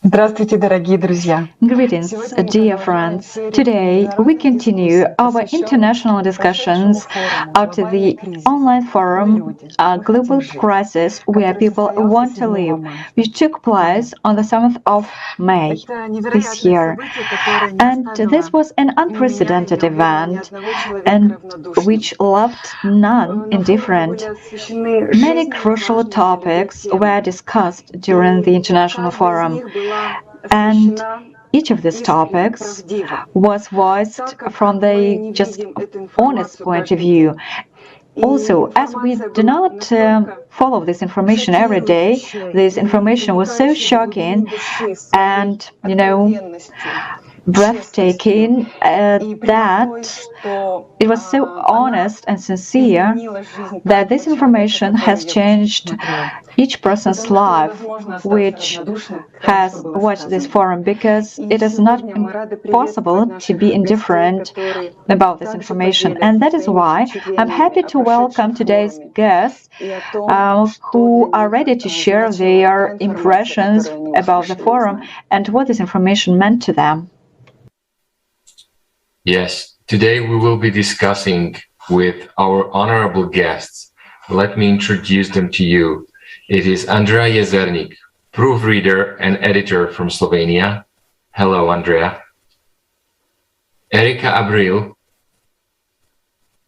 Здравствуйте, дорогие друзья! Greetings, dear friends. Today we continue our international discussions out of the online forum, A Global Crisis Where People Want to Live, which took place on the 7th of May this year. And this was an unprecedented event, and which left none indifferent. Many crucial topics were discussed during the international forum, and each of these topics was voiced from the just honest point of view. Also, as we do not follow this information every day, this information was so shocking and, breathtaking that it was so honest and sincere that this information has changed each person's life which has watched this forum, because it is not possible to be indifferent about this information. And that is why I'm happy to welcome today's guests who are ready to share their impressions about the forum and what this information meant to them. Yes, today we will be discussing with our honorable guests. Let me introduce them to you. It is Andreja Jezernik, proofreader and editor from Slovenia. Hello, Andreja. Erika Abril,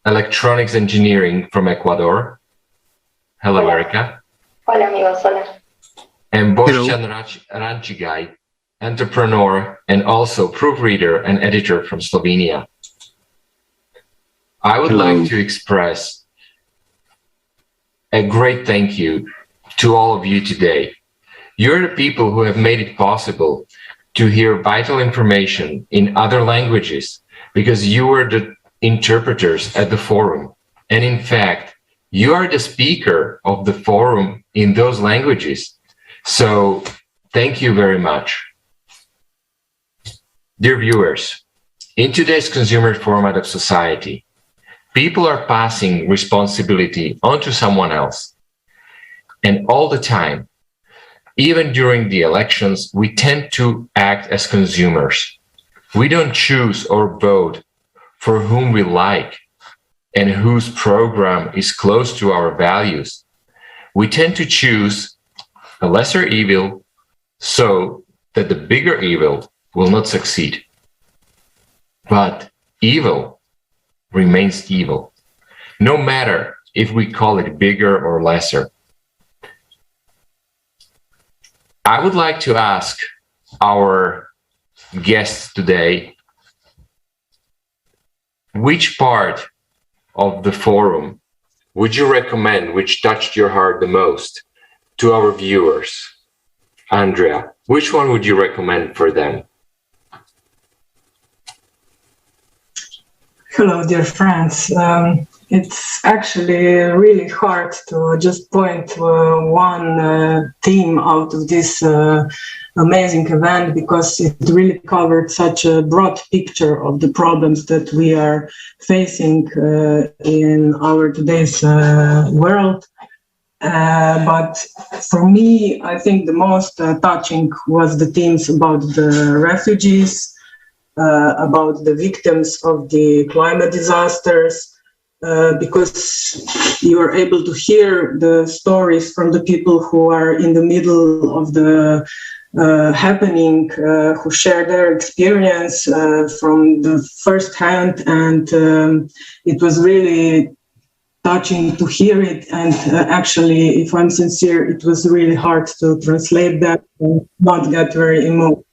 electronics engineering from Ecuador. Hello, Erika. Hola, amigos. Hola. And Boštjan Rančigaj, entrepreneur and also proofreader and editor from Slovenia. I would like to express a great thank you to all of you today. You're the people who have made it possible to hear vital information in other languages, because you were the interpreters at the forum. And in fact, you are the speaker of the forum in those languages. So thank you very much. Dear viewers, in today's consumer format of society, people are passing responsibility onto someone else. And all the time, even during the elections, we tend to act as consumers. We don't choose or vote for whom we like and whose program is close to our values. We tend to choose a lesser evil so that the bigger evil will not succeed. But evil remains evil, no matter if we call it bigger or lesser. I would like to ask our guests today, which part of the forum would you recommend, which touched your heart the most, to our viewers? Andreja, which one would you recommend for them? Hello, dear friends. It's actually really hard to just point one theme out of this amazing event, because it really covered such a broad picture of the problems that we are facing in our today's world. But for me, I think the most touching was the themes about the refugees, about the victims of the climate disasters, because you are able to hear the stories from the people who are in the middle of the happening, who share their experience from the first hand, and it was really touching to hear it. And actually, if I'm sincere, it was really hard to translate that and not get very emotional.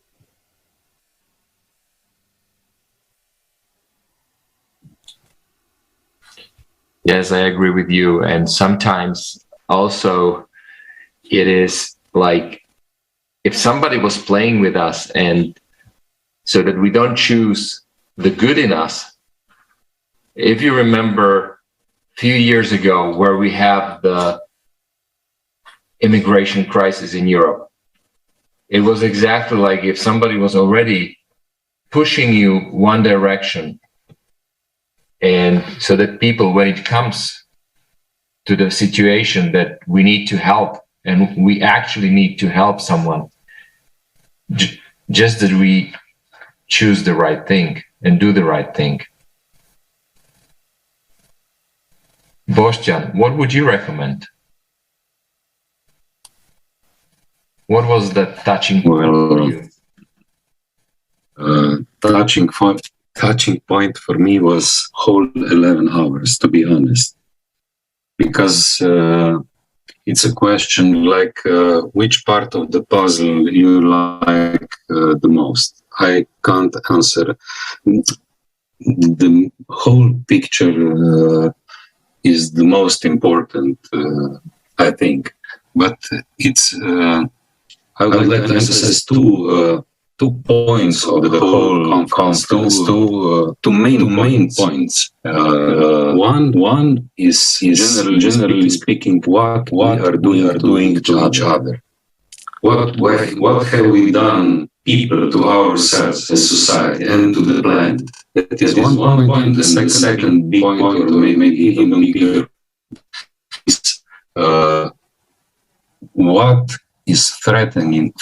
Yes, I agree with you. And sometimes also it is like if somebody was playing with us, and so that we don't choose the good in us. If you remember a few years ago where we have the immigration crisis in Europe, it was exactly like if somebody was already pushing you one direction. And so that people, when it comes to the situation that we need to help, and we actually need to help someone, just that we choose the right thing and do the right thing. Boštjan, what would you recommend? What was that touching point for you? Touching point for me was whole 11 hours, to be honest, because it's a question like which part of the puzzle you like the most. I can't answer. The whole picture is the most important, I think. But it's I would like to emphasize two points of the whole conference, two main points. One is generally speaking what we are doing to each other. What have we done, people, to ourselves as society and to the planet? That is one point. The second big point, or maybe even bigger, is what is threatening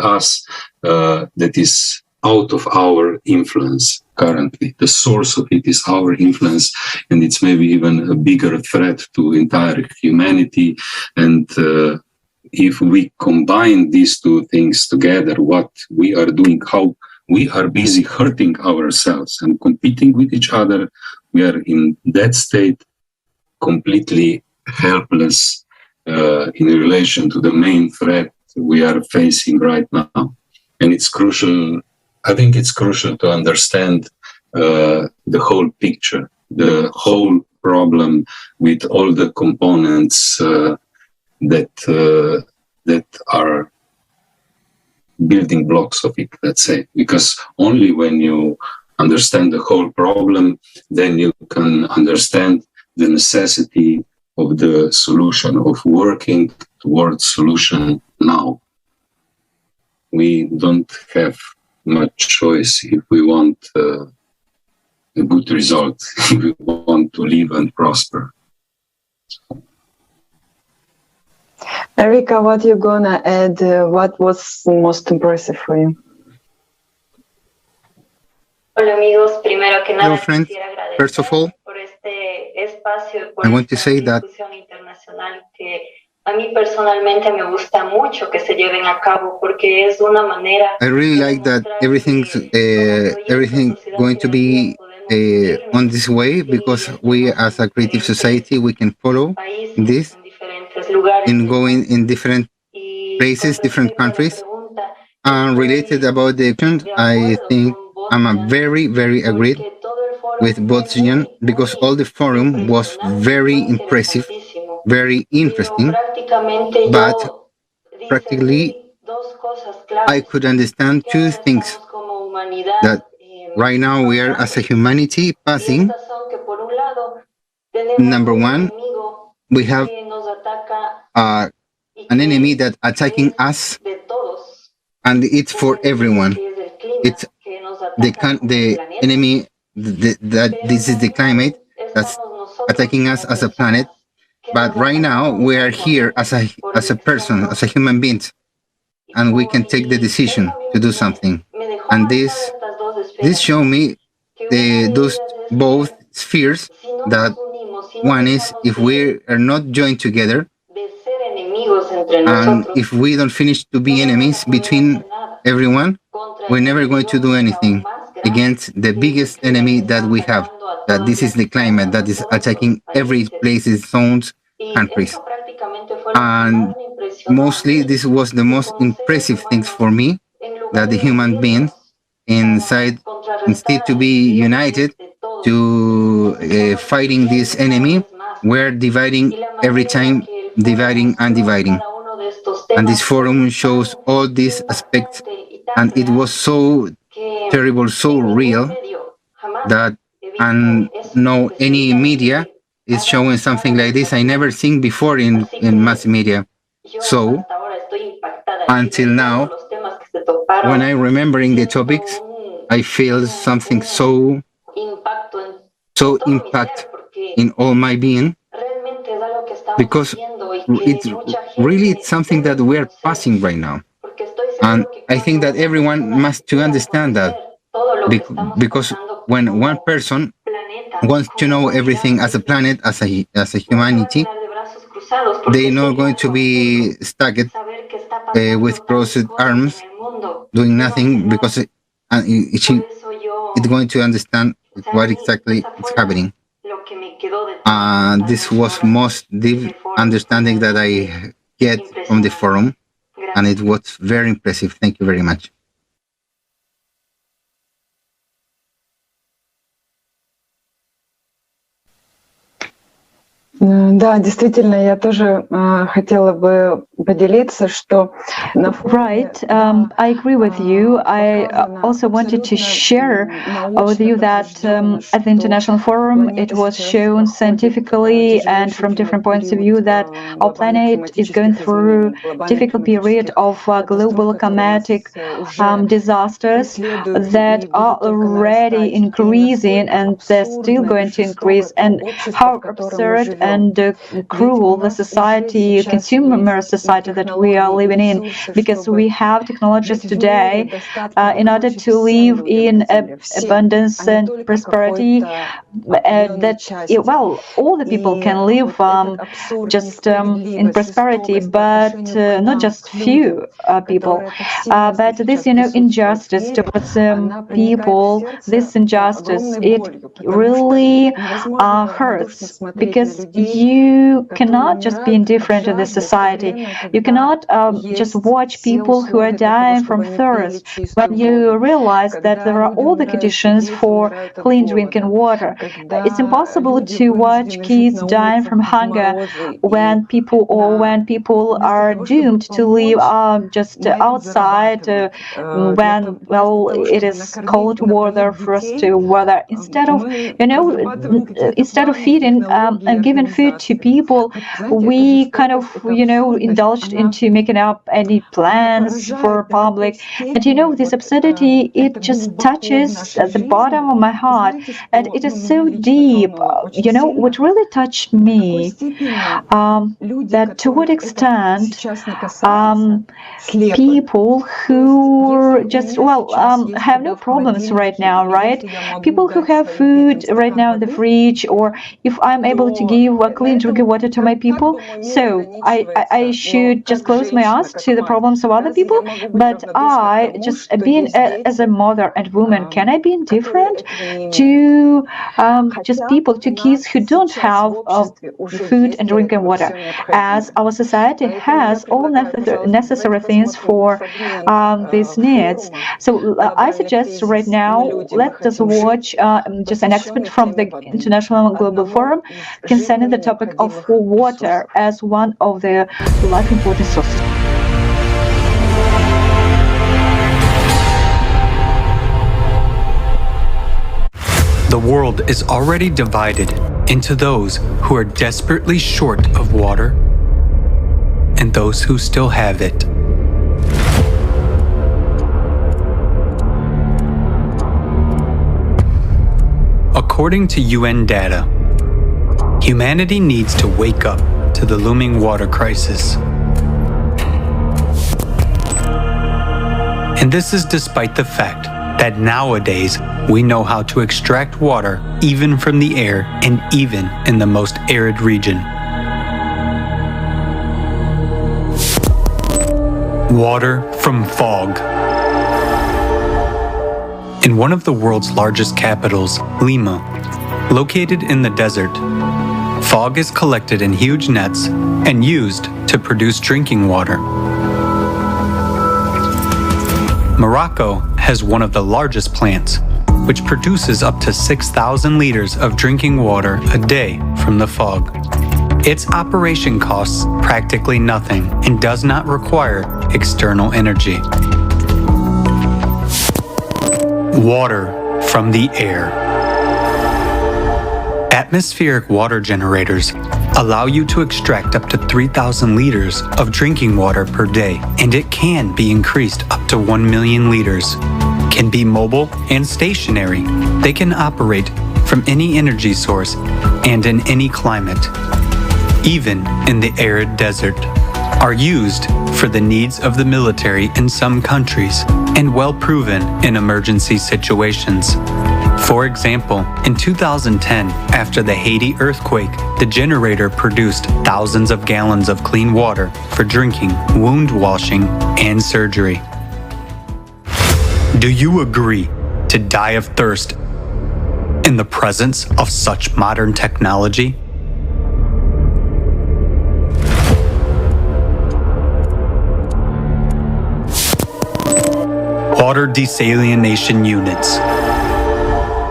us that is out of our influence currently. The source of it is our influence, and it's maybe even a bigger threat to entire humanity. And if we combine these two things together, what we are doing, how we are busy hurting ourselves and competing with each other, we are in that state completely helpless in relation to the main threat we are facing right now. And it's crucial, I think it's crucial to understand the whole picture, the whole problem with all the components that are building blocks of it, let's say. Because only when you understand the whole problem, then you can understand the necessity of the solution, of working towards solution now. We don't have much choice if we want a good result, if we want to live and prosper. Erika, what you gonna add? What was most impressive for you? Hello, friends. First of all, I want to say that I really like that everything going to be on this way, because we as a creative society, we can follow this in going in different places, different countries. And related about the question, I think I'm very, very agreed with Boštjan, because all the forum was very impressive, very interesting, but practically I could understand two things: that right now we are as a humanity passing. Number one, we have an enemy that attacking us, and it's for everyone. It's the enemy that this is the climate that's attacking us as a planet. But right now we are here as a person, as a human being, and we can take the decision to do something. And this show me those both spheres, that one is if we are not joined together, and if we don't finish to be enemies between everyone, we're never going to do anything against the biggest enemy that we have, that this is the climate that is attacking every places, zones, countries. And mostly this was the most impressive things for me, that the human beings inside, instead to be united to fighting this enemy, we're dividing every time, dividing and dividing. And this forum shows all these aspects, and it was so terrible, so real, that and no any media is showing something like this. I never seen before in mass media. So until now, when I'm remembering the topics, I feel something so impact in all my being, because it's something that we are passing right now. And I think that everyone must to understand that, because when one person wants to know everything as a planet, as a humanity, they're not going to be stuck with crossed arms, doing nothing, because it's going to understand what exactly is happening. This was most deep understanding that I get from the forum, and it was very impressive. Thank you very much. Да, действительно, я тоже хотела бы поделиться, что Right, I agree with you. I also wanted to share with you that at the International Forum, it was shown scientifically and from different points of view that our planet is going through a difficult period of global climatic disasters that are already increasing, and they're still going to increase, and how absurd and cruel the society, consumer society that we are living in, because we have technologies today in order to live in abundance and prosperity, that, well, all the people can live just in prosperity, but not just few people. But this, injustice towards people, this injustice, it really hurts, because you cannot just be indifferent to the society. You cannot just watch people who are dying from thirst when you realize that there are all the conditions for clean drinking water. It's impossible to watch kids dying from hunger when people are doomed to live just outside when, well, it is cold weather, frosty weather. Instead of feeding and giving food to people, we kind of, indulged into making up any plans for public. And this absurdity, it just touches at the bottom of my heart, and it is so deep. What really touched me, that to what extent people who just, have no problems right now, right? People who have food right now in the fridge, or if I'm able to give a clean drinking water to my people, so I should just close my eyes to the problems of other people. But I, just being as a mother and woman, can I be indifferent to just people, to kids who don't have food and drinking water, as our society has all necessary things for these needs? So I suggest right now, let us watch just an expert from the International Global Forum concerning the topic of water as one of the life important sources. The world is already divided into those who are desperately short of water and those who still have it. According to UN data, humanity needs to wake up to the looming water crisis. And this is despite the fact that nowadays we know how to extract water even from the air and even in the most arid region. Water from fog. In one of the world's largest capitals, Lima, located in the desert, fog is collected in huge nets and used to produce drinking water. Morocco has one of the largest plants, which produces up to 6,000 liters of drinking water a day from the fog. Its operation costs practically nothing and does not require external energy. Water from the air. Atmospheric water generators allow you to extract up to 3,000 liters of drinking water per day, and it can be increased up to 1 million liters. Can be mobile and stationary. They can operate from any energy source and in any climate, even in the arid desert. are used for the needs of the military in some countries and well proven in emergency situations. For example, in 2010, after the Haiti earthquake, the generator produced thousands of gallons of clean water for drinking, wound washing, and surgery. Do you agree to die of thirst in the presence of such modern technology? Water desalination units.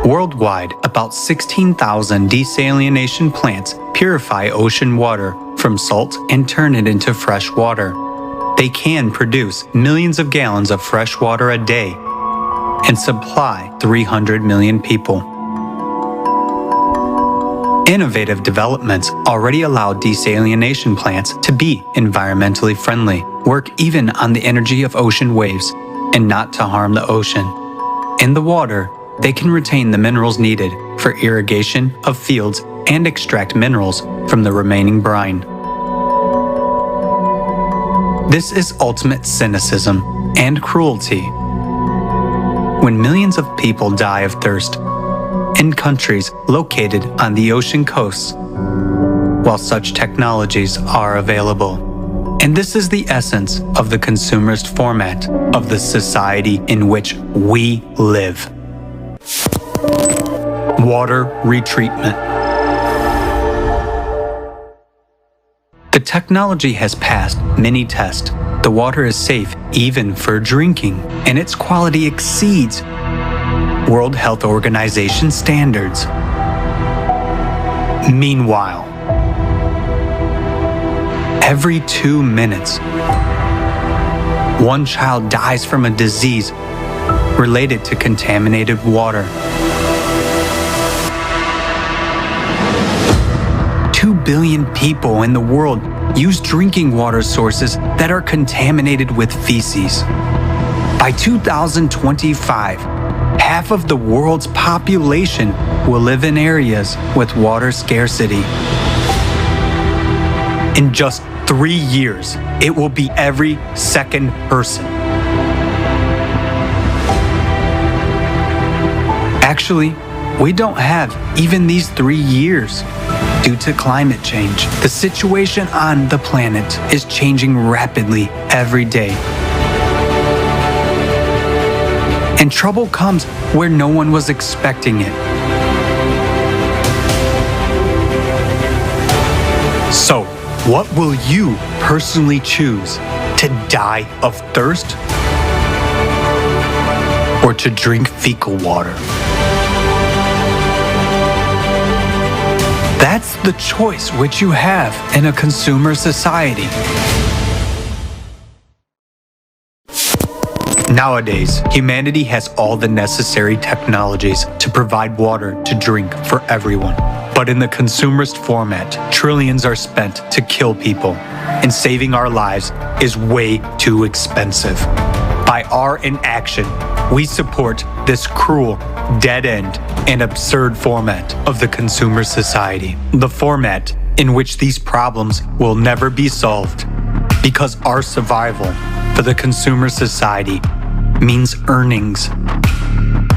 Worldwide, about 16,000 desalination plants purify ocean water from salt and turn it into fresh water. They can produce millions of gallons of fresh water a day and supply 300 million people. Innovative developments already allow desalination plants to be environmentally friendly, work even on the energy of ocean waves, and not to harm the ocean. In the water, they can retain the minerals needed for irrigation of fields and extract minerals from the remaining brine. This is ultimate cynicism and cruelty. When millions of people die of thirst in countries located on the ocean coasts, while such technologies are available. And this is the essence of the consumerist format of the society in which we live. Water retreatment. The technology has passed many tests. The water is safe even for drinking, and its quality exceeds World Health Organization standards. Meanwhile, every 2 minutes, one child dies from a disease related to contaminated water. 2 billion people in the world use drinking water sources that are contaminated with feces. By 2025, half of the world's population will live in areas with water scarcity. In just 3 years, it will be every second person. Actually, we don't have even these 3 years. Due to climate change, the situation on the planet is changing rapidly every day. And trouble comes where no one was expecting it. So, what will you personally choose? To die of thirst? Or to drink fecal water? That's the choice which you have in a consumer society. Nowadays, humanity has all the necessary technologies to provide water to drink for everyone. But in the consumerist format, trillions are spent to kill people, and saving our lives is way too expensive. By our inaction, we support this cruel, dead-end, and absurd format of the consumer society. The format in which these problems will never be solved, because our survival for the consumer society means earnings.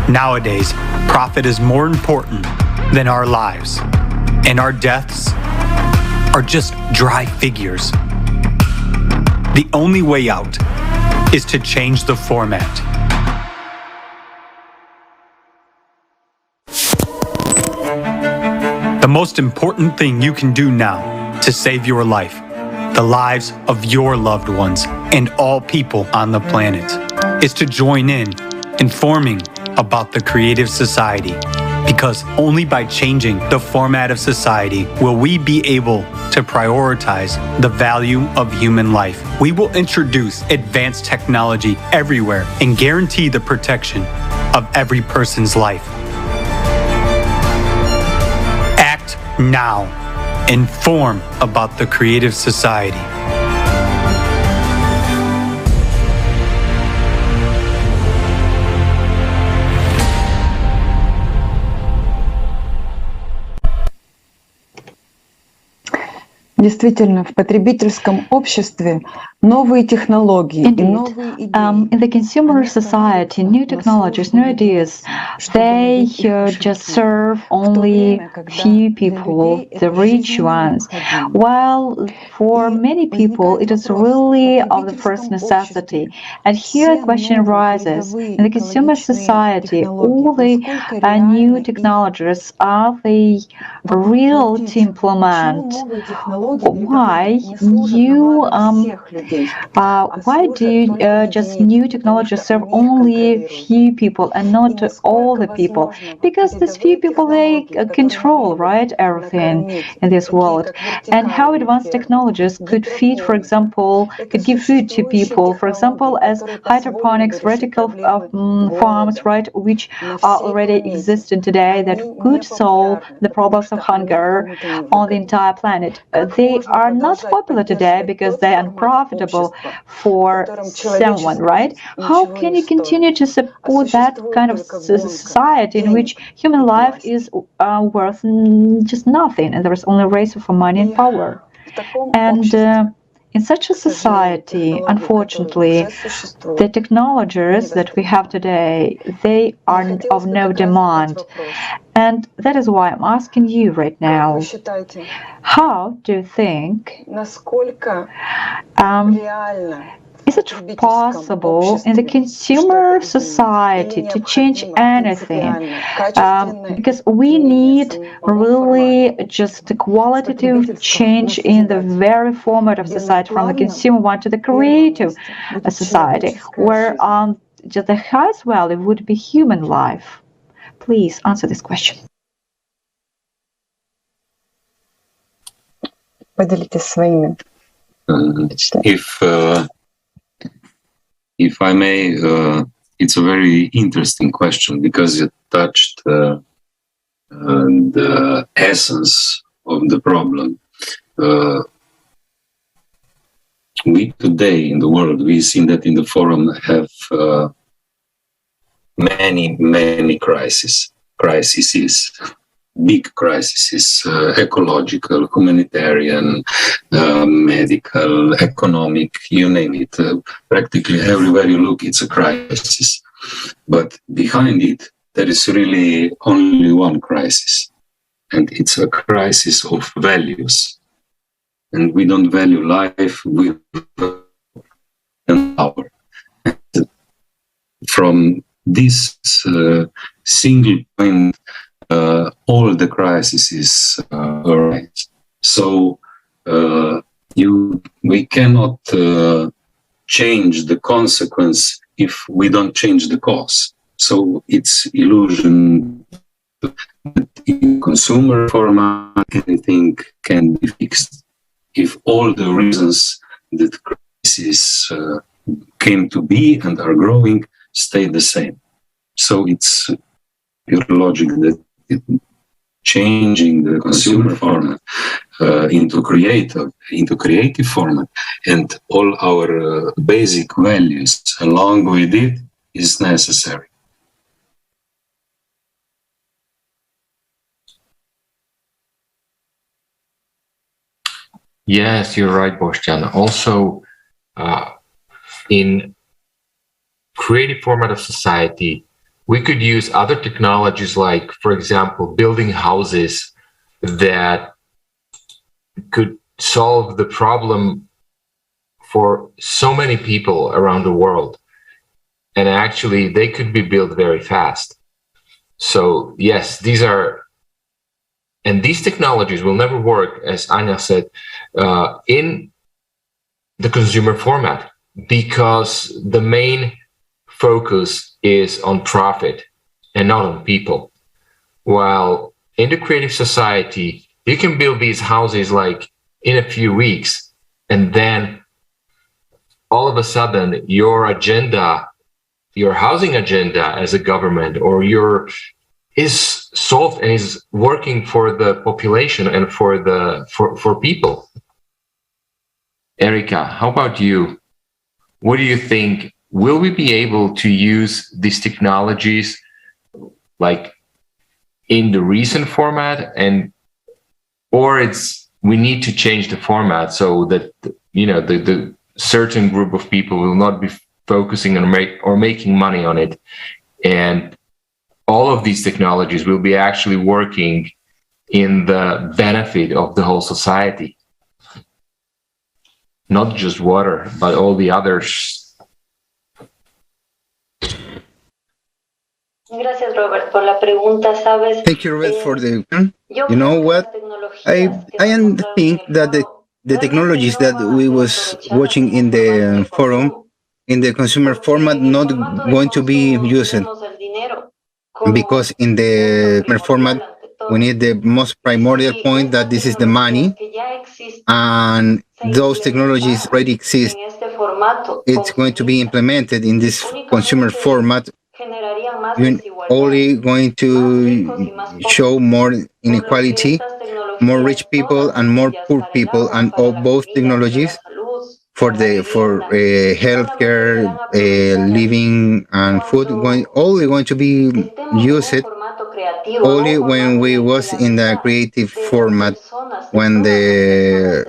Nowadays, profit is more important than our lives, and our deaths are just dry figures. The only way out is to change the format. The most important thing you can do now to save your life, the lives of your loved ones, and all people on the planet, is to join in informing about the creative society. Because only by changing the format of society will we be able to prioritize the value of human life. We will introduce advanced technology everywhere and guarantee the protection of every person's life. Act now. Inform about the creative society. Действительно, в потребительском обществе новые технологии и новые идеи. In the consumer society, new technologies, new ideas, they just serve only few people, the rich ones. While for many people, it is really of the first necessity. And here a question arises: in the consumer society, all the new technologies, are they real to implement? Why do just new technologies serve only few people and not all the people? Because these few people, they control, right, everything in this world. And how advanced technologies could feed, for example, could give food to people, for example, as hydroponics, vertical farms, right, which are already existing today, that could solve the problems of hunger on the entire planet. They are not popular today because they are unprofitable for someone, right? How can you continue to support that kind of society in which human life is worth just nothing, and there is only a race for money and power? And in such a society, unfortunately, the technologies that we have today, they are of no demand. And that is why I'm asking you right now, how do you think is it possible in the consumer society to change anything? Because we need really just a qualitative change in the very format of society, from the consumer one to the creative society, where just the highest value would be human life. Please answer this question. Поделитесь своими. If I may, it's a very interesting question because it touched the essence of the problem. We today in the world, we've seen that in the forum have many crises, big crises, ecological, humanitarian, medical, economic, you name it. Practically everywhere you look, it's a crisis. But behind it, there is really only one crisis, and it's a crisis of values. And we don't value life with an hour. From this single point, all the crises arise. So we cannot change the consequence if we don't change the cause. So it's illusion that in consumer format anything can be fixed. If all the reasons that crises came to be and are growing stay the same. So it's pure logic that changing the consumer format into creative format, and all our basic values along with it is necessary. Yes, you're right, Boštjan. Also, in creative format of society, we could use other technologies like, for example, building houses that could solve the problem for so many people around the world. And actually, they could be built very fast. So yes, these technologies will never work, as Anya said, in the consumer format, because the main focus is on profit and not on people. While in the creative society, you can build these houses like in a few weeks, and then all of a sudden your housing agenda as a government or is solved and is working for the population and for people. Erika, how about you? What do you think? Will we be able to use these technologies like in the recent format, or it's we need to change the format so that, you know, the certain group of people will not be focusing on making money on it, and all of these technologies will be actually working in the benefit of the whole society, not just water, but all the others. Gracias, Robert, por la pregunta. Sabes, Thank you, Robert, for the. You know what? I think that the technologies that we was watching in the forum, in the consumer format, not going to be used, because in the consumer format we need the most primordial point, that this is the money, and those technologies already exist. It's going to be implemented in this consumer format. You're only going to show more inequality, more rich people and more poor people, and all both technologies for healthcare, living, and food only going to be used only when we was in the creative format, when the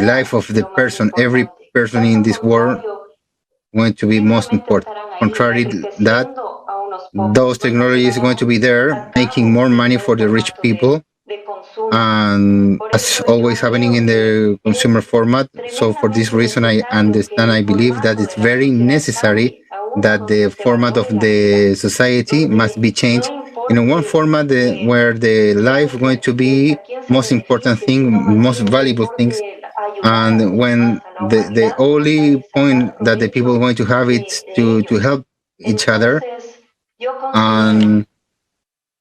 life of the person, every person in this world, going to be most important. Contrary to that, those technologies are going to be there, making more money for the rich people, and as always happening in the consumer format. So for this reason, I understand, I believe that it's very necessary that the format of the society must be changed in one format where the life is going to be most important thing, most valuable things, and when the only point that the people are going to have is to help each other. And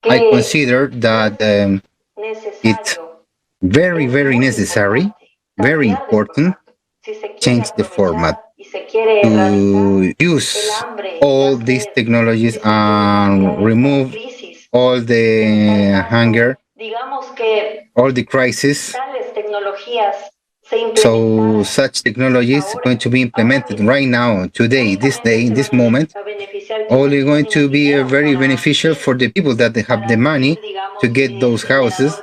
I consider that it's very, very necessary, very important, change the format to use all these technologies and remove all the hunger, all the crisis. So such technologies are going to be implemented right now, today, this day, this moment, only going to be very beneficial for the people that they have the money to get those houses,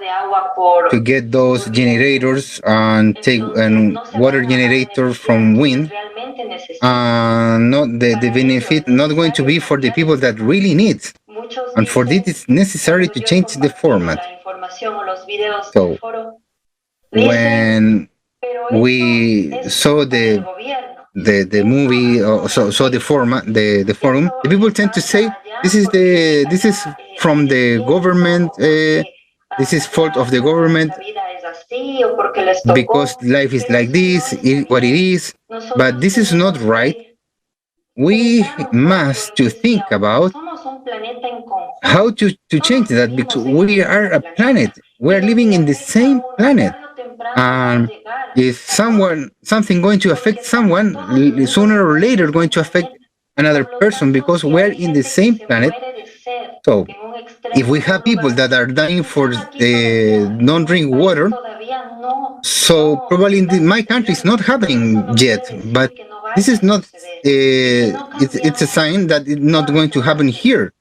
to get those generators, and take water generator from wind. Not the benefit not going to be for the people that really need. And for this, it's necessary to change the format. So when we saw the movie, so the format, the forum, the people tend to say this is from the government, this is fault of the government because life is like this, what it is. But this is not right. We must to think about how to change that, because we are a planet. We are living in the same planet. And if something going to affect someone, sooner or later going to affect another person, because we're in the same planet. So if we have people that are dying for don't drink water, so probably in my country it's not happening yet, but this is not it's a sign that it's not going to happen here.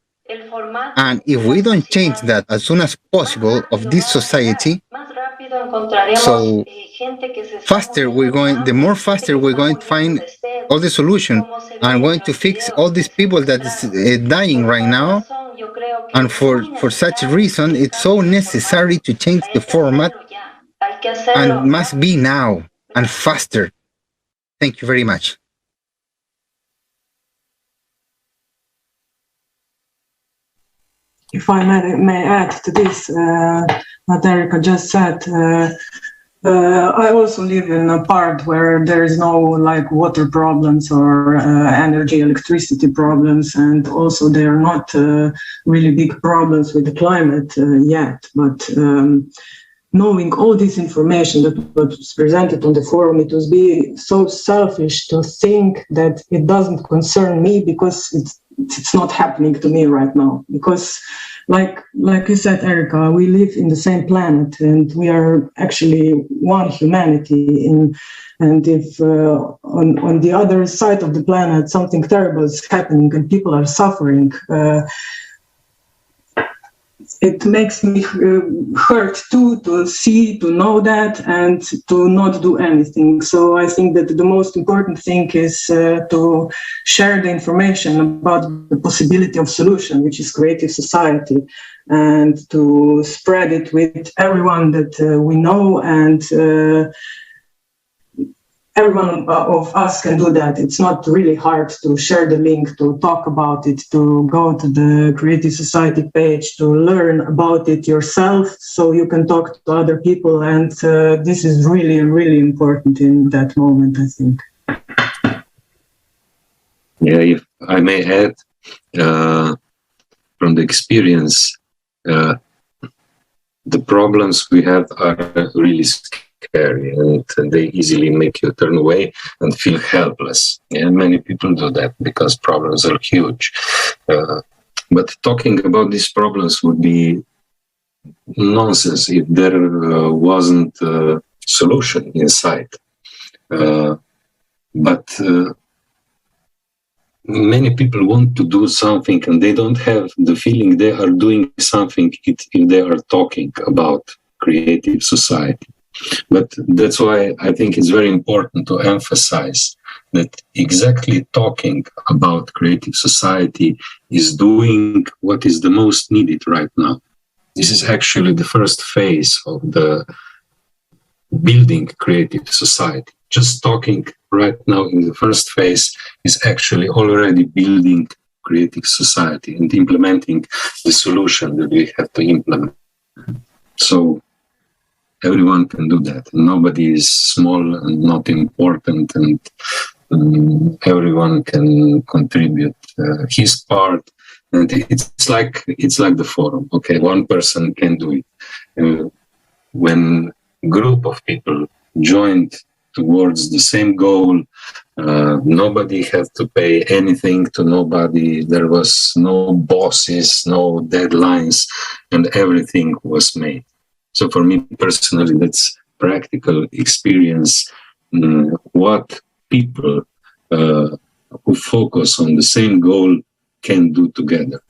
And if we don't change that as soon as possible of this society, so the more faster we're going to find all the solution and going to fix all these people that is dying right now. And for such a reason, it's so necessary to change the format, and must be now and faster. Thank you very much. If I may add to this, what Erika just said, I also live in a part where there is no water problems or electricity problems, and also there are not really big problems with the climate yet. But knowing all this information that was presented on the forum, it was be so selfish to think that it doesn't concern me because it's not happening to me right now. Because like you said, Erika, we live in the same planet and we are actually one humanity. And if on the other side of the planet something terrible is happening and people are suffering, it makes me hurt too, to see, to know that, and to not do anything. So I think that the most important thing is to share the information about the possibility of solution, which is creative society, and to spread it with everyone that we know, and everyone of us can do that. It's not really hard to share the link, to talk about it, to go to the Creative Society page, to learn about it yourself so you can talk to other people. And this is really, really important in that moment, I think. Yeah, if I may add, from the experience, the problems we have are really scary, and they easily make you turn away and feel helpless. And many people do that because problems are huge. But talking about these problems would be nonsense if there wasn't a solution in sight. But many people want to do something and they don't have the feeling they are doing something if they are talking about creative society. But that's why I think it's very important to emphasize that exactly talking about creative society is doing what is the most needed right now. This is actually the first phase of the building creative society. Just talking right now in the first phase is actually already building creative society and implementing the solution that we have to implement. So everyone can do that. Nobody is small and not important, and everyone can contribute his part. And it's like the forum. Okay, one person can do it. When a group of people joined towards the same goal, nobody had to pay anything to nobody. There was no bosses, no deadlines, and everything was made. So for me personally, that's practical experience. What people who focus on the same goal can do together.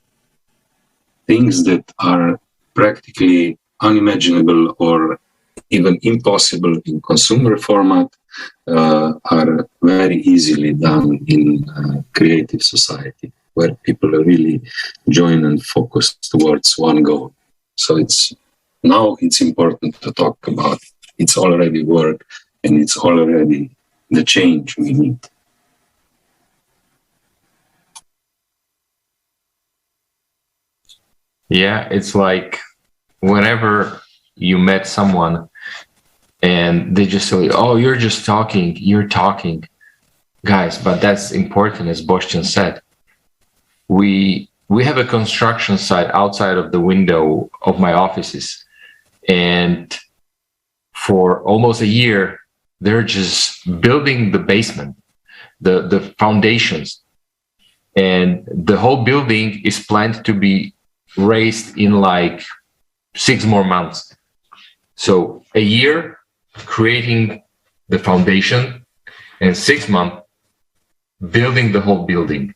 Things that are practically unimaginable or even impossible in consumer format are very easily done in creative society, where people really join and focus towards one goal. So now it's important to talk about it. It's already work, and it's already the change we need. Yeah, it's like whenever you met someone and they just say, oh, you're just talking, you're talking. Guys, but that's important, as Boštjan said. We have a construction site outside of the window of my offices. And for almost a year, they're just building the basement, the foundations. And the whole building is planned to be raised in like 6 more months. So a year creating the foundation and 6 months building the whole building.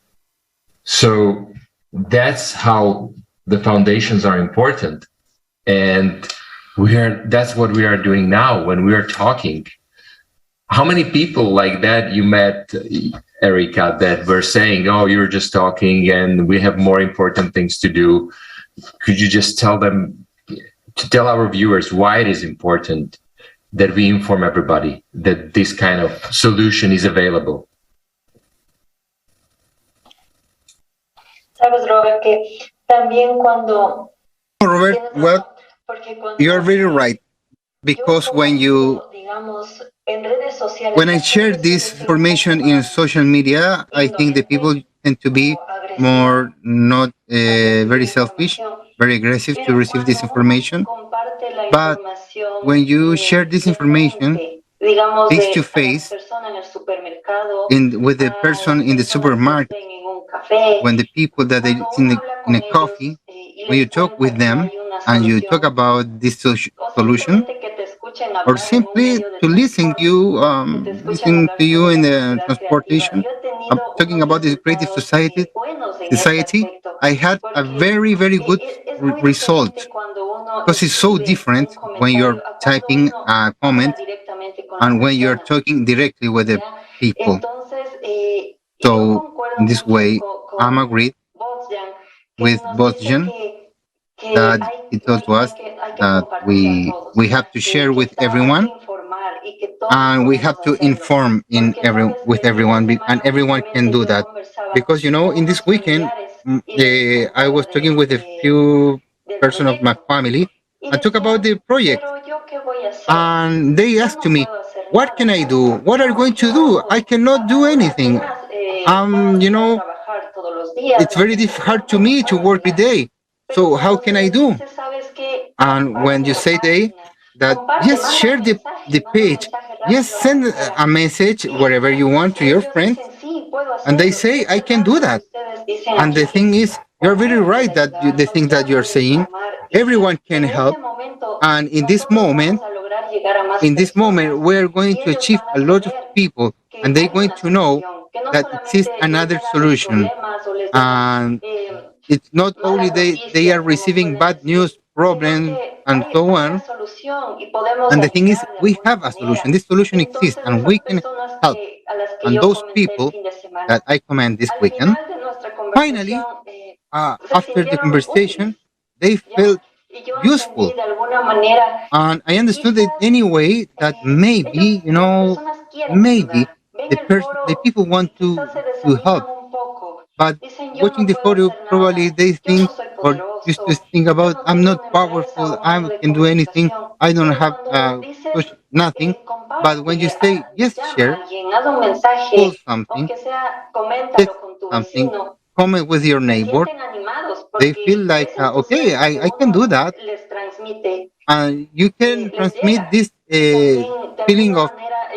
So that's how the foundations are important. And that's what we are doing now when we are talking. How many people like that you met, Erika, that were saying, oh, you're just talking and we have more important things to do? Could you just tell our viewers why it is important that we inform everybody that this kind of solution is available? Sabes, Robert, que también cuando... Robert, well, you're really right. Because when I share this information in social media, I think the people tend to be more not very selfish, very aggressive to receive this information. But when you share this information face to face with the person in the supermarket, when the people that they in a coffee, when you talk with them and you talk about this solution, or simply to listen to you in the transportation, talking about this creative society, I had a very, very good result, because it's so different when you're typing a comment and when you're talking directly with the people. So in this way, I'm agreed with Boštjan that he told to us that we have to share with everyone and we have to inform with everyone, and everyone can do that, because in this weekend I was talking with a few persons of my family and talk about the project, and they asked me, what can I do? What are you going to do? I cannot do anything. It's very hard to me to work every day. So how can I do? And when you say that, yes, share the page. Yes, send a message wherever you want to your friends. And they say, I can do that. And the thing is, you're very right that the thing that you're saying, everyone can help. And in this moment, we're going to achieve a lot of people, and they're going to know that exists another solution. And it's not only they are receiving bad news, problems, and so on. And the thing is, we have a solution. This solution exists, and we can help. And those people that I commend this weekend, finally, after the conversation, they felt useful. And I understood it anyway that maybe, maybe the people want to help. But watching the photo, probably they think or used to think about, I'm not powerful, I can do anything, I don't have nothing. But when you say, yes, share, post something, text something, comment with your neighbor, they feel like, okay, I can do that. And you can transmit this feeling of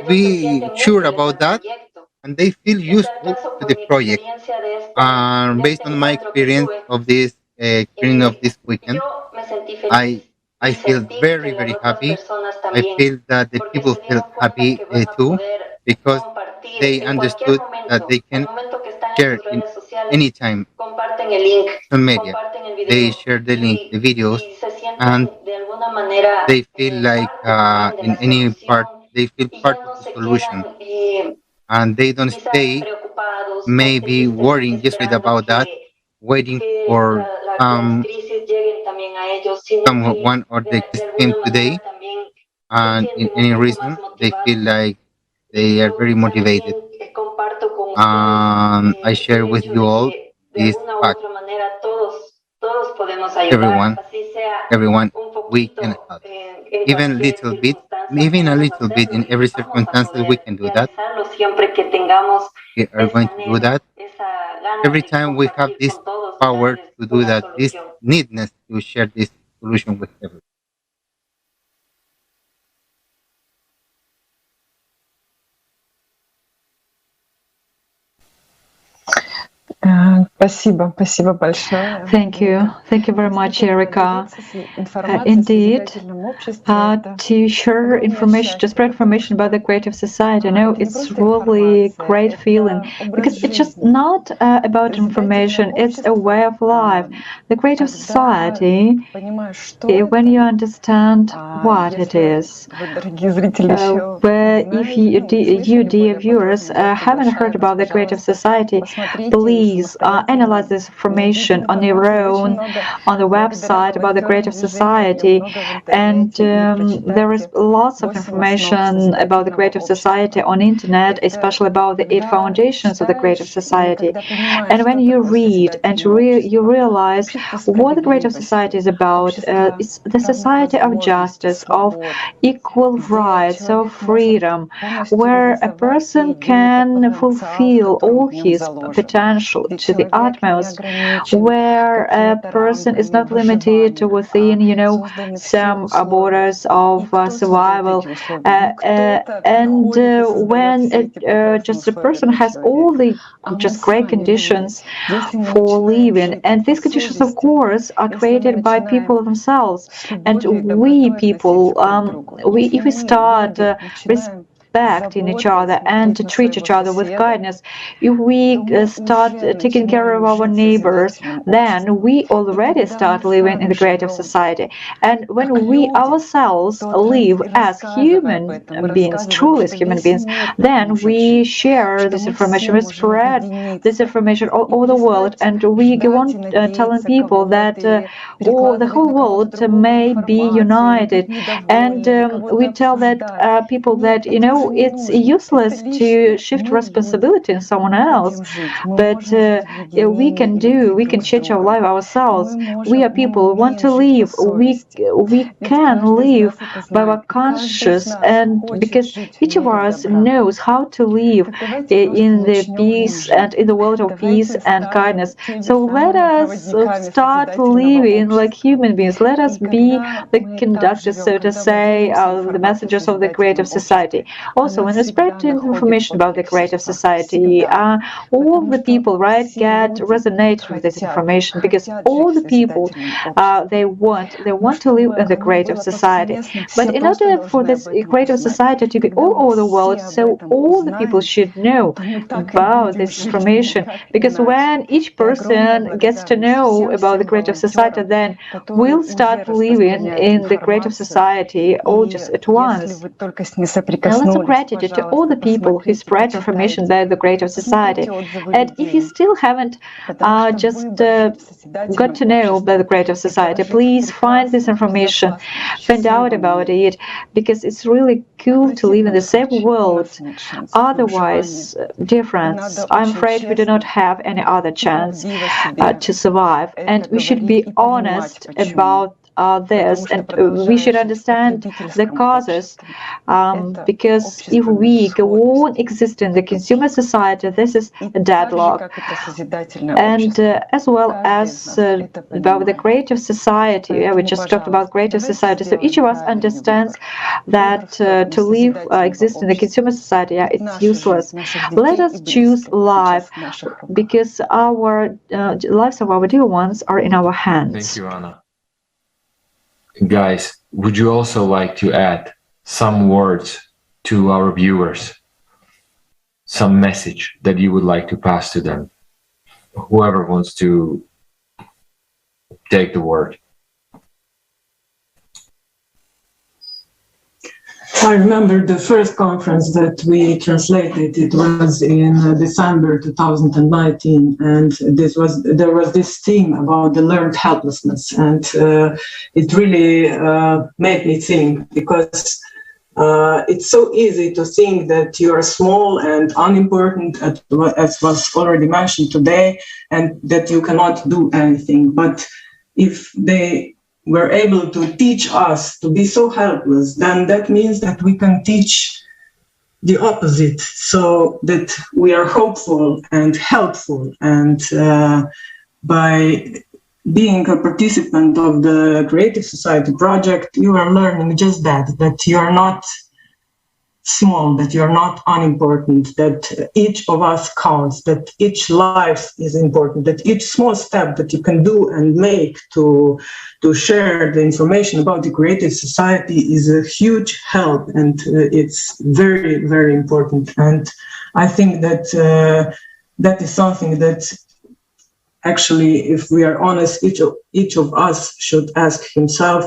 be sure about that, and they feel useful to the project. Based on my experience of this weekend, I feel very, very happy. I feel that the people feel happy too, because they understood that they can share in any time on media. They share the link, the videos, and they feel like in any part, they feel part of the solution. And they don't stay maybe worrying just about that, waiting for someone or the crisis came today, and in any reason they feel like they are very motivated. I share with you all this fact. Everyone, we can help. Even a little bit in every circumstance, we can do that. We are going to do that. Every time we have this power to do that, this needness to share this solution with everyone. Thank you very much, Erika. Indeed, to share information, to spread information about the creative society, it's really a great feeling, because it's just not about information, it's a way of life. The creative society, when you understand what it is, where if you, dear viewers, haven't heard about the creative society, please analyze this information on your own on the website about the Creative Society, and there is lots of information about the Creative Society on internet, especially about the 8 foundations of the Creative Society. And when you read and you realize what the Creative Society is about, it's the society of justice, of equal rights, of freedom, where a person can fulfill all his potential to the utmost, where a person is not limited within, some borders of survival, and when just a person has all the just great conditions for living, and these conditions, of course, are created by people themselves, and we people, if we start respect in each other and to treat each other with kindness, if we start taking care of our neighbors, then we already start living in the creative society. And when we ourselves live as human beings, truly as human beings, then we share this information, we spread this information all over the world, and we go on telling people that the whole world may be united. And we tell that people that, you know, it's useless to shift responsibility in someone else, but we can change our life ourselves. We are people who want to live. We can live by our conscience, and because each of us knows how to live in the peace and in the world of peace and kindness. So let us start living like human beings. Let us be the conductors, so to say, the messengers of the creative society. Also, when we spread information about the creative society, all the people, right, resonate with this information, because all the people they want to live in the creative society. But in order for this creative society to be all over the world, so all the people should know about this information, because when each person gets to know about the creative society, then we'll start living in the creative society all just at once. Now, lots of gratitude to all the people who spread information about the creative society. And if you still haven't just got to know about the creative society, please find this information, find out about it, because it's really cool to live in the same world. Otherwise, dear friends, I'm afraid we do not have any other chance to survive. And we should be honest about this, and we should understand the causes, because if we go on existing in the consumer society, this is a deadlock. And as well as about the creative society, we just talked about creative society, so each of us understands that to live, exist in the consumer society, it's useless. Let us choose life, because our lives of our dear ones are in our hands. Thank you, Anna. Guys, would you also like to add some words to our viewers? Some message that you would like to pass to them? Whoever wants to take the word. I remember the first conference that we translated. It was in December 2019, and there was this theme about the learned helplessness, and it really made me think, because it's so easy to think that you are small and unimportant, as was already mentioned today, and that you cannot do anything. But if they were able to teach us to be so helpless, then that means that we can teach the opposite, so that we are hopeful and helpful. And by being a participant of the Creative Society project, you are learning just that you are not small, that you're not unimportant, that each of us counts, that each life is important, that each small step that you can do and make to share the information about the creative society is a huge help, and it's very, very important. And I think that that is something that actually, if we are honest, each of us should ask himself,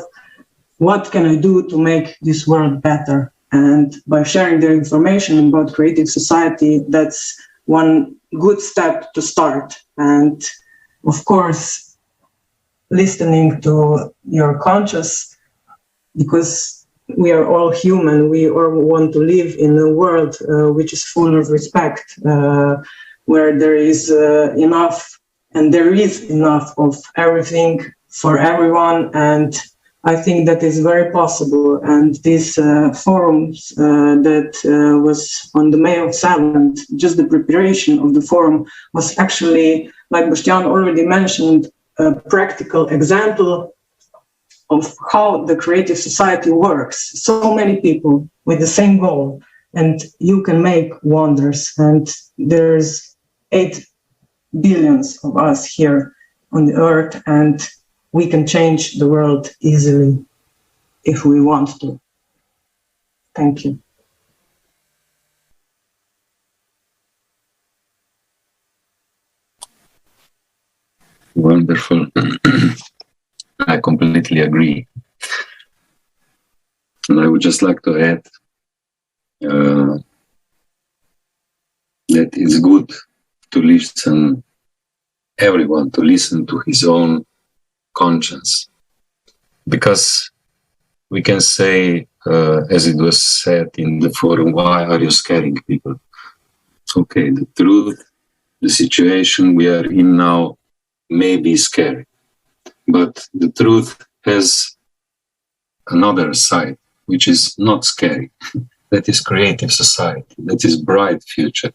what can I do to make this world better? And by sharing their information about creative society, that's one good step to start. And of course, listening to your conscience, because we are all human, we all want to live in a world which is full of respect, where there is enough, and there is enough of everything for everyone. And I think that is very possible. And this forum that was on the May 7th, just the preparation of the forum was actually, like Boštjan already mentioned, a practical example of how the creative society works. So many people with the same goal, and you can make wonders. And there's 8 billion of us here on the earth, and we can change the world easily if we want to. Thank you. Wonderful. I completely agree. And I would just like to add that it's good to listen, everyone to listen to his own conscience. Because we can say, as it was said in the forum, why are you scaring people? Okay, the truth, the situation we are in now may be scary, but the truth has another side, which is not scary. That is creative society, that is bright future.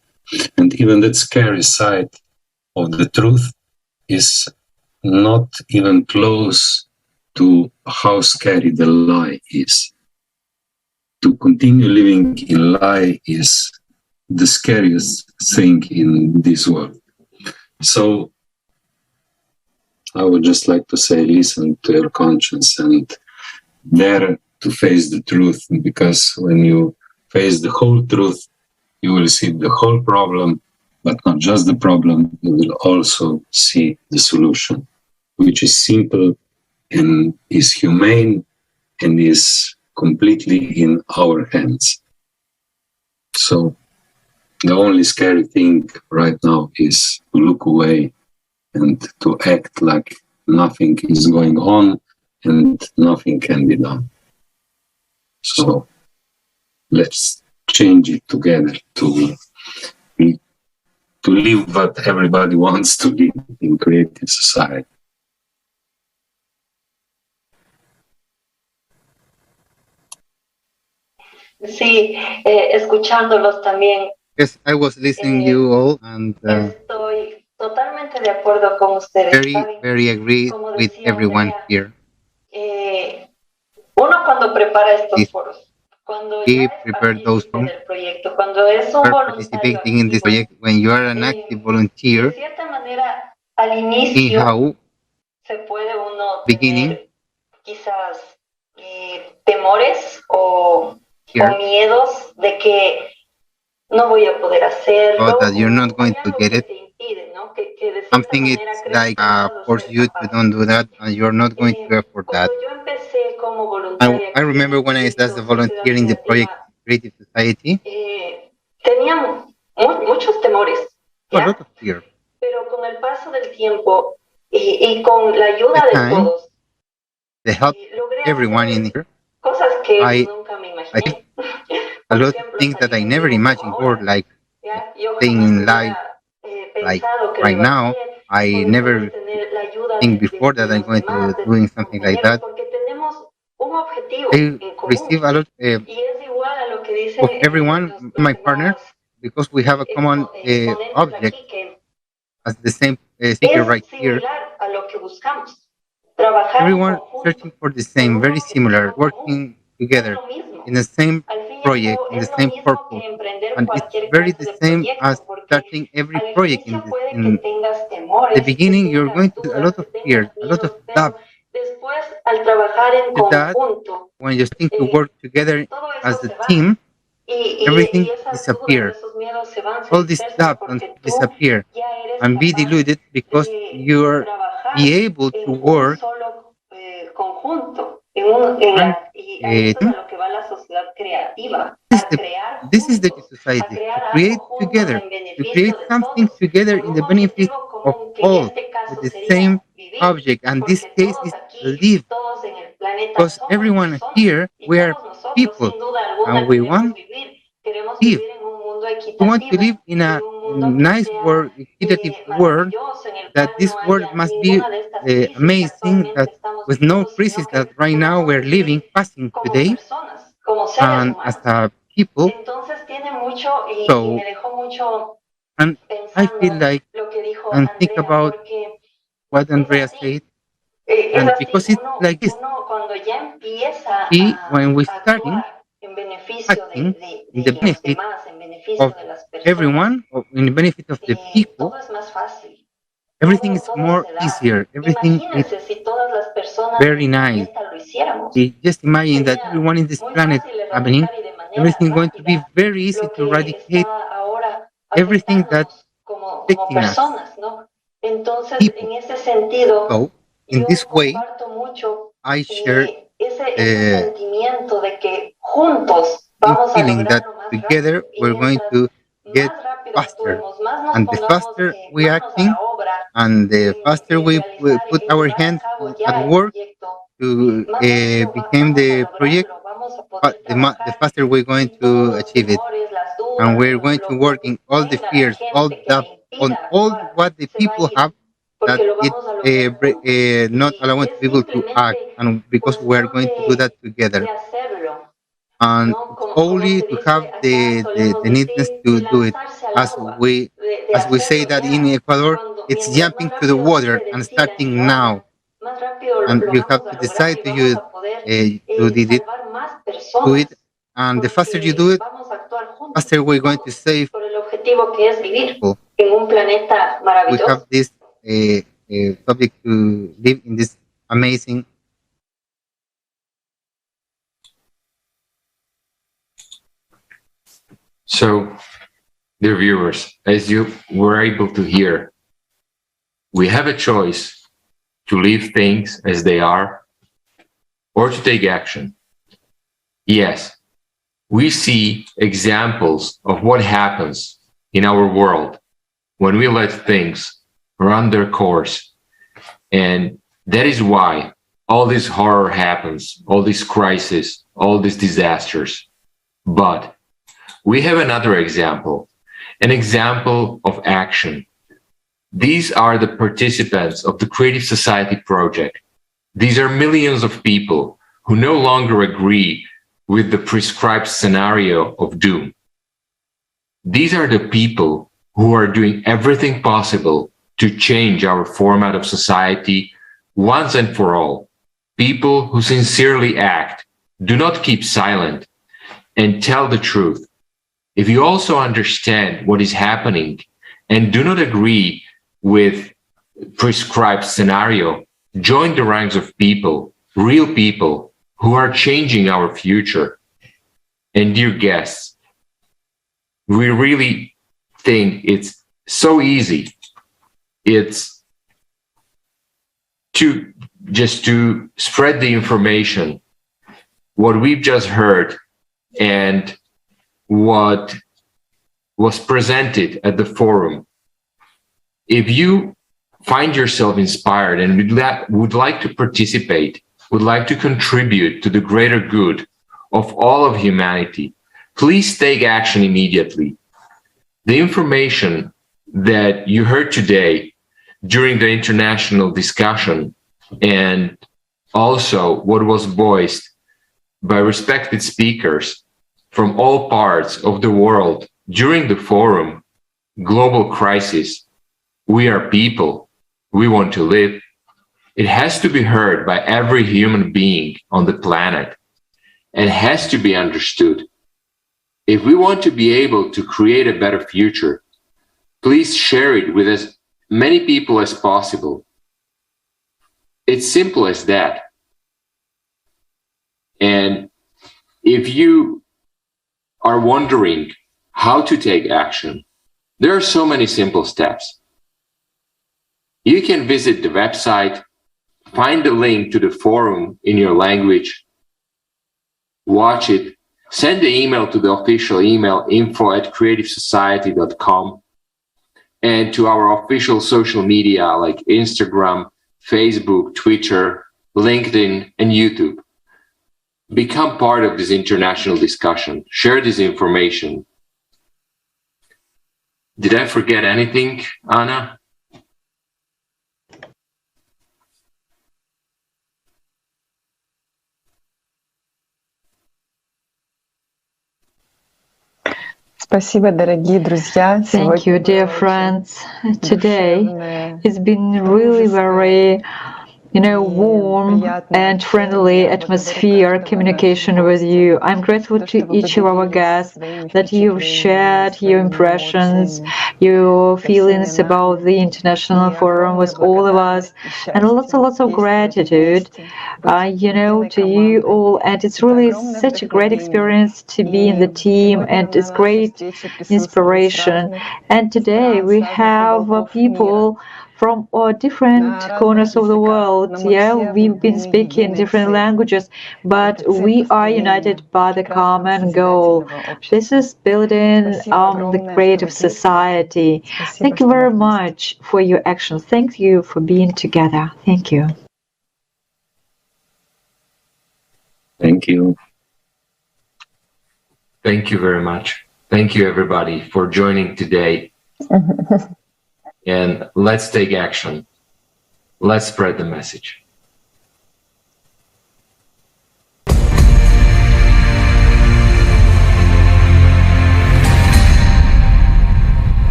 And even that scary side of the truth is not even close to how scary the lie is. To continue living in lie is the scariest thing in this world. So I would just like to say, listen to your conscience and dare to face the truth, because when you face the whole truth, you will see the whole problem, but not just the problem, you will also see the solution, which is simple and is humane and is completely in our hands. So the only scary thing right now is to look away and to act like nothing is going on and nothing can be done. So let's change it together to live what everybody wants to live in creative society. Sí, escuchándolos también. Yes, I was listening you all, and Estoy totalmente de acuerdo con ustedes. very agree Como with decía everyone Andrea, here. Uno cuando prepara estos Yes, foros, cuando we ya es prepared those partícipe forms, del proyecto, cuando es un are voluntario participating in this activo, project. When you are an active volunteer, de cierta manera, al see inicio how se puede uno beginning tener quizás temores o here, miedos de que no voy a poder hacerlo, but that you're not o going hay to algo get que it. te impide, ¿no? Que de cierta Something manera it's crees like que no vas a force ser you to capaz. don't do that, and you're not going to afford that. Cuando yo empecé como voluntaria I aquí en remember el when I started proyecto Sociedad volunteering the project Creativa, Creative Society, tenía muchos temores, a ¿ya? lot of fear. Pero con el paso del tiempo y con la ayuda The de time, todos, they help logré everyone in hacer here. cosas que I nunca me I did imaginé. a Por lot of ejemplo, things that I salir en never vivo como imagined before, ahora, like ¿ya? Yo staying jamás in live, hubiera like pensado que lo right iba a now. hacer, I never tener la ayuda think before that I'm los going demás, to de doing los something like compañeros, that. porque tenemos un objetivo I en común. receive a lot Y es igual a lo que dicen of everyone, los my partner, demás because we have a common exponentes object aquí, que as the same speaker right es here. similar a lo que buscamos. Trabajar en Everyone conjunto, searching for the con same, un very similar, objetivo común. working Es together lo mismo. in the same Al fin y al project, cabo, in the es lo same mismo purpose. que emprender And it's cualquier very clase the de same as proyecto, porque starting every al project in inicio this. puede que In tengas the temores, que beginning, you're going tengas to a dudas, lot que of tengas fear, a lot of miedos, pero doubt. después, al trabajar en To that, conjunto, when you're starting to work together todo as eso a se va. team, Y everything esas dudas, disappears. esos miedos se van, se All these dispersan doubts and porque tú disappear ya eres and be capaz diluted because de you're trabajar be able en to un work solo conjunto, and y a esto es team. a lo que va la sociedad creativa, This is a the crear this is the juntos, a society to crear create algo juntos together, en to beneficio create de something todos, together con in un the benefit objetivo of común, que en all este with caso the sería same vivir, object. And this porque case todos is aquí, live, todos en el planeta because somos everyone personas, here y we are todos nosotros, people sin duda and alguna, we want queremos to live. vivir en un mundo We want to live equitativo, in a en un mundo que nice sea world, equitative world. maravilloso, en el cual That this no world haya must be ninguna de estas crisis que amazing. That actualmente estamos with no viviendo, sino crisis that que right now podamos we're living, vivir passing como today, personas, como seres and as humanos. a people. Entonces tiene mucho y So, me dejó mucho and I feel pensando like lo que dijo and think Andrea, about porque what es Andrea así, said, es and así, because it's like this. uno cuando ya empieza See, when we're a starting actuar en beneficio acting in the de los benefit demás, en beneficio of de las personas, everyone, or in the benefit of the people, todo es más fácil. everything is Todo more se da. easier. Everything is Imagínense si todas las personas very del nice. planeta lo hiciéramos. Just imagine that Sería everyone in this muy planet fácil happening, erradicar y de manera everything going to be rápida very easy lo to que eradicate está ahora everything that's afectándonos como affecting us. personas, ¿no? people. So, in this way, I share the feeling that together we're going to get faster. And the faster we acting, and the faster we put our hands at work to become the project, the faster we're going to achieve it. And we're going to work in all the fears, on all what the people have, that it's not allowing people to act, and because we are going to do that together. And it's only to have the needness to do it, as we say that in Ecuador, it's jumping to the water and starting now. And you have to decide to use to do it, and the faster you do it, faster we're going to save people. We have this topic to live in this amazing. So, dear viewers, as you were able to hear, we have a choice to leave things as they are or to take action. Yes, we see examples of what happens in our world when we let things run their course. And that is why all this horror happens, all these crises, all these disasters. But we have another example, an example of action. These are the participants of the Creative Society project. These are millions of people who no longer agree with the prescribed scenario of doom. These are the people who are doing everything possible to change our format of society once and for all. People who sincerely act, do not keep silent, and tell the truth. If you also understand what is happening and do not agree with prescribed scenario, join the ranks of people, real people, who are changing our future. And dear guests, we really think it's so easy. It's just to spread the information, what we've just heard and what was presented at the forum. If you find yourself inspired and would like to participate, would like to contribute to the greater good of all of humanity, please take action immediately. The information that you heard today during the international discussion, and also what was voiced by respected speakers from all parts of the world during the forum, Global Crisis, we are people, we want to live. It has to be heard by every human being on the planet and has to be understood. If we want to be able to create a better future, please share it with as many people as possible. It's simple as that. And if you are wondering how to take action, there are so many simple steps. You can visit the website, find the link to the forum in your language, watch it, send the email to the official email info@creativesociety.com, and to our official social media like Instagram, Facebook, Twitter, LinkedIn, and YouTube. Become part of this international discussion. Share this information. Did I forget anything, Anna? Thank you, dear friends. Today it's been really very warm and friendly atmosphere communication with you. I'm grateful to each of our guests that you've shared your impressions, your feelings about the International Forum with all of us, and lots of gratitude, to you all. And it's really such a great experience to be in the team, and it's great inspiration. And today we have people from different corners of the world. Yeah, we've been speaking different languages, but we are united by the common goal. This is building the creative society. Thank you very much for your action. Thank you for being together. Thank you. Thank you. Thank you very much. Thank you, everybody, for joining today. And let's take action. Let's spread the message.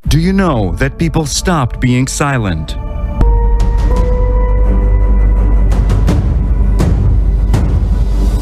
Do you know that people stopped being silent?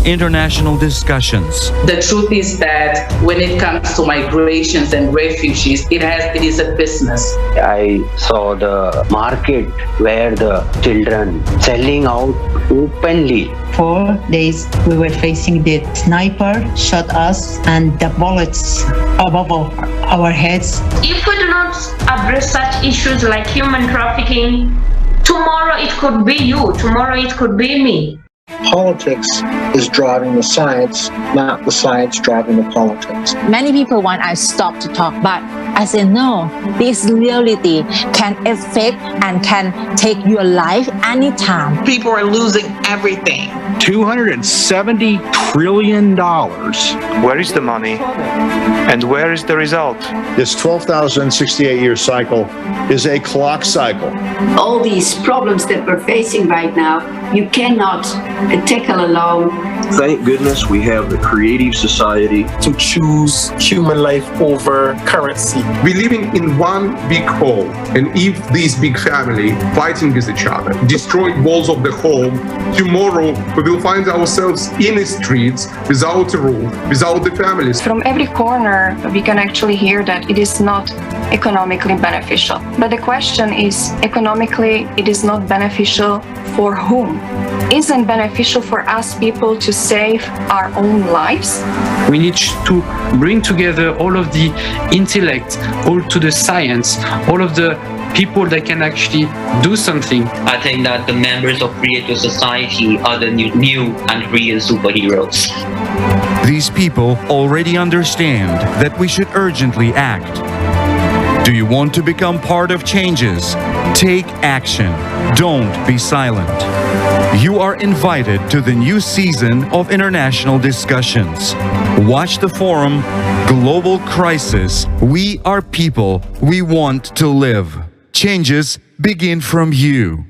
International discussions. The truth is that when it comes to migrations and refugees, it is a business. I saw the market where the children selling out openly. 4 days we were facing the sniper shot us and the bullets above our heads. If we do not address such issues like human trafficking, tomorrow it could be you, tomorrow it could be me. Politics is driving the science, not the science driving the politics. Many people want I stop to talk, but I say no. This reality can affect and can take your life anytime. People are losing everything. $270 trillion. Where is the money? And where is the result? This 12,068-year cycle is a clock cycle. All these problems that we're facing right now, you cannot tackle alone. Thank goodness we have the creative society to choose human life over currency. We're living in one big home, and if this big family fighting with each other, destroying walls of the home, tomorrow we will find ourselves in the streets without a roof, without the families. From every corner, we can actually hear that it is not economically beneficial. But the question is, economically, it is not beneficial for whom? Isn't beneficial for us people to save our own lives? We need to bring together all of the intellect, all to the science, all of the people that can actually do something. I think that the members of Creative Society are the new and real superheroes. These people already understand that we should urgently act. Do you want to become part of changes? Take action. Don't be silent. You are invited to the new season of international discussions. Watch the forum, Global Crisis. We are people. We want to live. Changes begin from you.